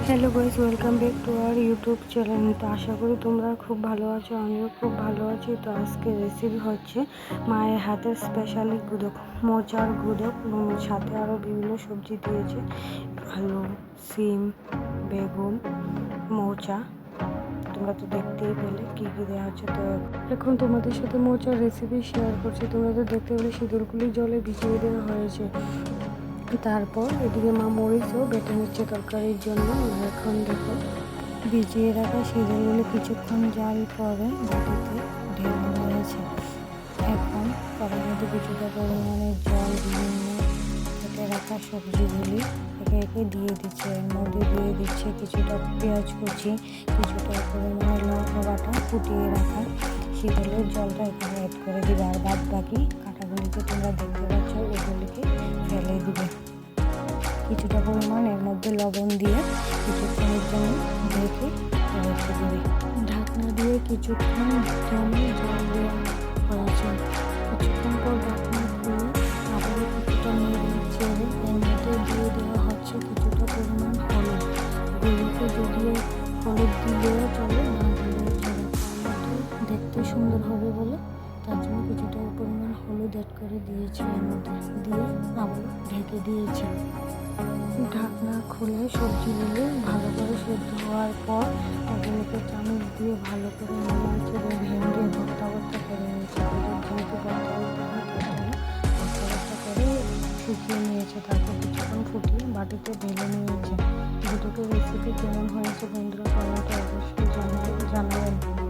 Hello guys, welcome back to our YouTube channel. তো আশা করি তোমরা খুব ভালো আছো, আমিও খুব ভালো আছি। তো আজকে রেসিপি হচ্ছে মায়ের হাতের স্পেশালি গুদক, মোচার গুদক। সাথে আরও বিভিন্ন সবজি দিয়েছে, আলু, সিম, বেগুন, মোচা। তোমরা তো দেখতেই পেলে কী কী দেওয়া হচ্ছে। তো এখন তোমাদের সাথে মোচার রেসিপি শেয়ার করছি। তোমরা তো দেখতে পেলে সিঁদুরগুলি জলে ভিজিয়ে দেওয়া হয়েছে। তারপর এদিকে মা মরিচও বেটে নিচ্ছে তরকারির জন্য। এখন দেখো ভিজিয়ে রাখা সিঁদুরগুলো কিছুক্ষণ জাল করে বাটিতে ঢেলে নিয়েছে। এখন কড়ার মধ্যে কিছুটা পরিমাণে জল বিভিন্ন কেটে রাখা সবজিগুলি একে একে দিয়ে দিচ্ছে। এর মধ্যে দিয়ে দিচ্ছে কিছুটা পেঁয়াজ কুচি, কিছুটা পরিমাণে লঙ্কা বাটা, ফুটিয়ে রাখা শীতলের জলটা এখানে অ্যাড করে দিবে। আর বাদ বাকি কাঁটাগুলিকে তোমরা দেখতে পাচ্ছ, এগুলিকে ফেলে দিবে। কিছুটা পরিমাণ এর মধ্যে লবণ দিয়ে কিছুক্ষণের জন্য ঢেকে রেখে দিবে। ঢাকনা দিয়ে কিছুক্ষণ জমে জল দেওয়া হয়েছে। কিছুক্ষণ পর ঢাকনা খুলে আবারও কিছুটা নেড়ে চেড়ে এর মধ্যে দিয়ে দেওয়া হচ্ছে কিছুটা পরিমাণ হলুদ। গরুকে যদিও হলুদ দিলেও চলে, না দিলেও চলে, তার মধ্যে দেখতে সুন্দর হবে বলে তার জন্য কিছুটা পরিমাণ হলুদ অ্যাড করে দিয়েছি। এর মধ্যে দিয়ে আবার ঢেকে দিয়েছি। ঢাকনা খুলে সবজিগুলো ভালো করে সেদ্ধ হওয়ার পর ওগুলোকে চামচ দিয়ে ভালো করে নেড়ে ভেঙে ভর্তা ভর্তা করে নিয়েছে। যেহেতু ভর্তা করতে হয় তার জন্য ভর্তা ভর্তা করে শুকিয়ে নিয়েছে। তারপর কিছুক্ষণ ফুটিয়ে বাটিতে ঢেলে নিয়েছে। দুটোকে রেসিপি কেমন হয়েছে বন্ধুরা কমেন্টে অবশ্যই জানাবেন।